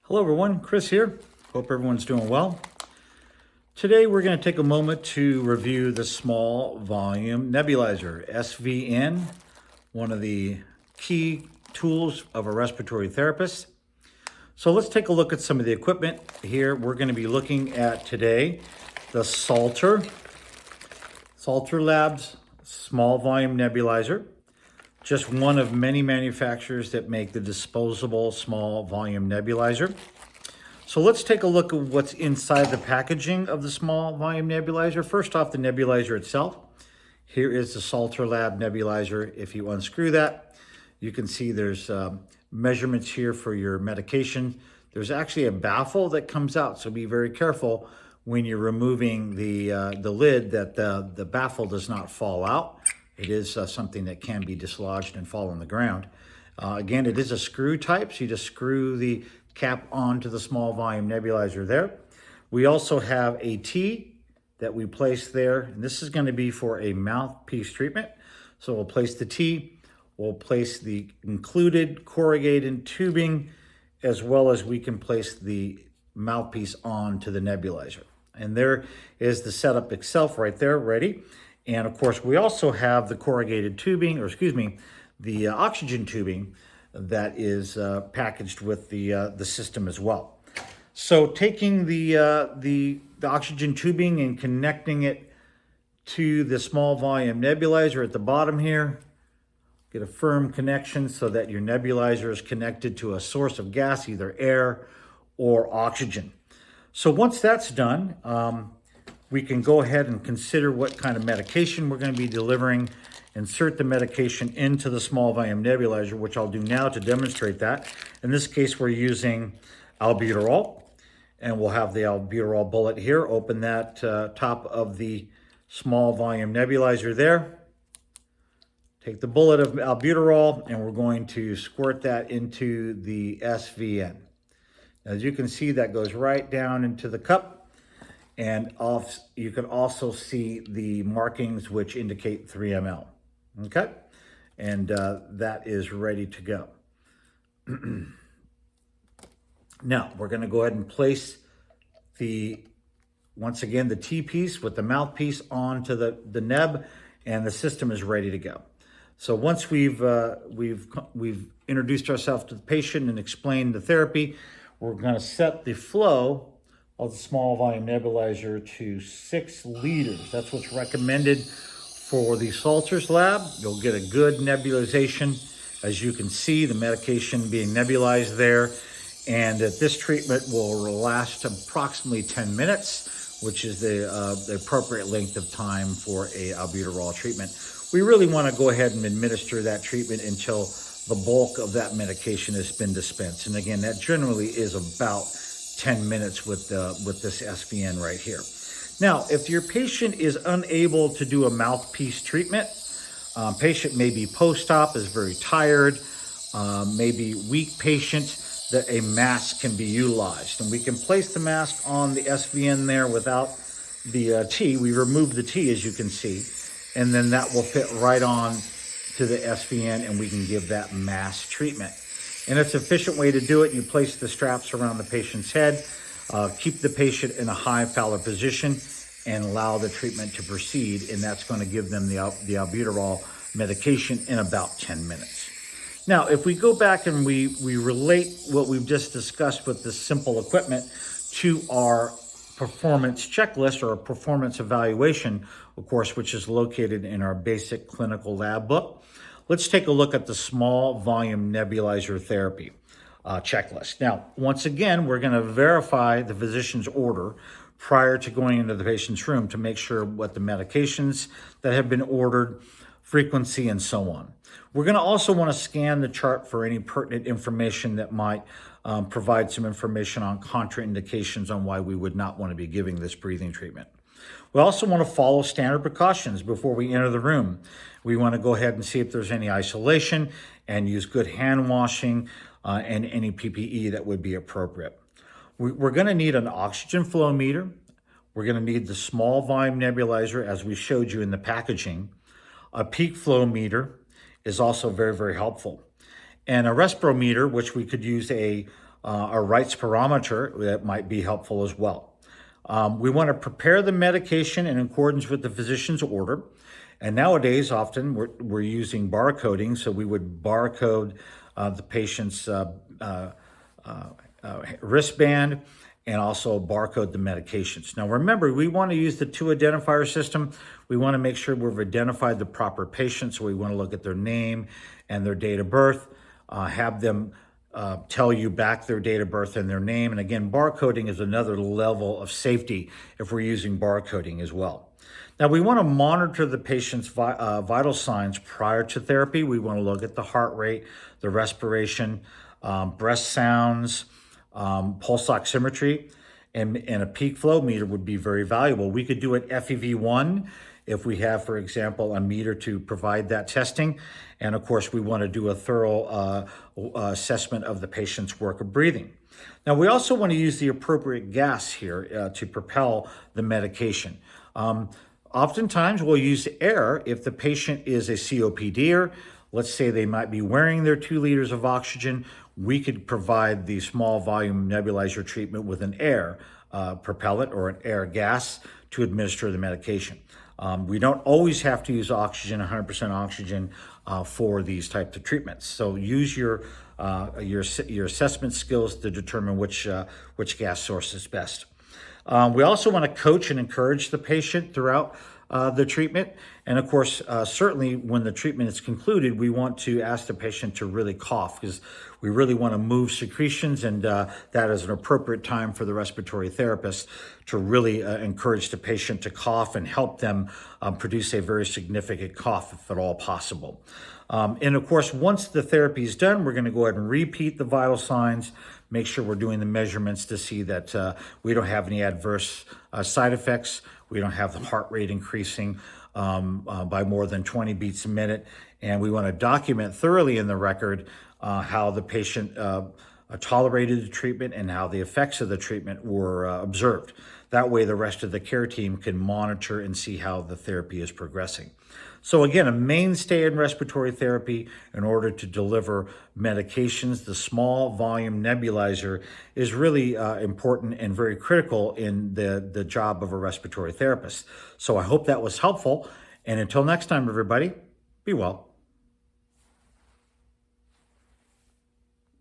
Hello everyone, Chris here. Hope everyone's doing well. Today we're going to take a moment to review the small volume nebulizer, SVN, one of the key tools of a respiratory therapist. So let's take a look at some of the equipment here. We're going to be looking at today the Salter Labs small volume nebulizer. Just one of many manufacturers that make the disposable small volume nebulizer. So let's take a look at what's inside the packaging of the small volume nebulizer. First off, the nebulizer itself. Here is the Salter Lab nebulizer. If you unscrew that, you can see there's measurements here for your medication. There's actually a baffle that comes out, so be very careful when you're removing the lid that the baffle does not fall out. It is something that can be dislodged and fall on the ground. Again, it is a screw type, so you just screw the cap onto the small volume nebulizer there. We also have a T that we place there, and this is going to be for a mouthpiece treatment. So we'll place the T, we'll place the included corrugated tubing, as well as we can place the mouthpiece onto the nebulizer. And there is the setup itself right there, ready. And of course, we also have the corrugated tubing, the oxygen tubing that is packaged with the system as well. So taking the oxygen tubing and connecting it to the small volume nebulizer at the bottom here, get a firm connection so that your nebulizer is connected to a source of gas, either air or oxygen. So once that's done, we can go ahead and consider what kind of medication we're going to be delivering, insert the medication into the small volume nebulizer, which I'll do now to demonstrate that. In this case, we're using albuterol, and we'll have the albuterol bullet here. Open that top of the small volume nebulizer there. Take the bullet of albuterol, and we're going to squirt that into the SVN. As you can see, that goes right down into the cup. And you can also see the markings which indicate 3 ml. Okay? And that is ready to go. Now, we're going to go ahead and place once again, the T-piece with the mouthpiece onto the neb, and the system is ready to go. So once we've introduced ourselves to the patient and explained the therapy, we're going to set the flow of the small volume nebulizer to 6 liters. That's what's recommended for the Salter's Lab. You'll get a good nebulization. As you can see, the medication being nebulized there, and that this treatment will last approximately 10 minutes, which is the appropriate length of time for a albuterol treatment. We really want to go ahead and administer that treatment until the bulk of that medication has been dispensed. And again, that generally is about 10 minutes with this SVN right here. Now, if your patient is unable to do a mouthpiece treatment, patient may be post-op, is very tired, maybe weak patient, that a mask can be utilized. And we can place the mask on the SVN there without the T. We remove the T, as you can see, and then that will fit right on to the SVN, and we can give that mask treatment. And it's an efficient way to do it. You place the straps around the patient's head, keep the patient in a high Fowler position, and allow the treatment to proceed. And that's going to give them the albuterol medication in about 10 minutes. Now, if we go back and we relate what we've just discussed with this simple equipment to our performance checklist or a performance evaluation, of course, which is located in our basic clinical lab book, let's take a look at the small volume nebulizer therapy checklist. Now, once again, we're going to verify the physician's order prior to going into the patient's room to make sure what the medications that have been ordered, frequency, and so on. We're going to also want to scan the chart for any pertinent information that might provide some information on contraindications on why we would not want to be giving this breathing treatment. We also want to follow standard precautions before we enter the room. We want to go ahead and see if there's any isolation and use good hand washing and any PPE that would be appropriate. We're going to need an oxygen flow meter. We're going to need the small volume nebulizer, as we showed you in the packaging. A peak flow meter is also very, very helpful. and a respirometer, which we could use a right spirometer that might be helpful as well. We want to prepare the medication in accordance with the physician's order. And nowadays, often we're using barcoding, so we would barcode the patient's wristband and also barcode the medications. Now remember, we want to use the two identifier system. We want to make sure we've identified the proper patient, so we want to look at their name and their date of birth, have them tell you back their date of birth and their name. And again, barcoding is another level of safety if we're using barcoding as well. Now, we want to monitor the patient's vital signs prior to therapy. We want to look at the heart rate, the respiration, breath sounds, pulse oximetry, and a peak flow meter would be very valuable. We could do an FEV1 if we have, for example, a meter to provide that testing. And of course, we want to do a thorough assessment of the patient's work of breathing. Now, we also want to use the appropriate gas here to propel the medication. Oftentimes, we'll use air if the patient is a COPDer. Let's say they might be wearing their 2 liters of oxygen. We could provide the small volume nebulizer treatment with an air propellant or an air gas to administer the medication. We don't always have to use oxygen, 100% oxygen, for these types of treatments. So use your assessment skills to determine which gas source is best. We also want to coach and encourage the patient throughout the treatment. And of course, certainly when the treatment is concluded, we want to ask the patient to really cough, because we really want to move secretions, and that is an appropriate time for the respiratory therapist to really encourage the patient to cough and help them produce a very significant cough if at all possible. And of course, once the therapy is done, we're going to go ahead and repeat the vital signs, make sure we're doing the measurements to see that we don't have any adverse side effects. We don't have the heart rate increasing by more than 20 beats a minute. And we want to document thoroughly in the record how the patient tolerated the treatment and how the effects of the treatment were observed. That way, the rest of the care team can monitor and see how the therapy is progressing. So again, a mainstay in respiratory therapy in order to deliver medications, the small volume nebulizer is really important and very critical in the job of a respiratory therapist. So I hope that was helpful. And until next time, everybody, be well.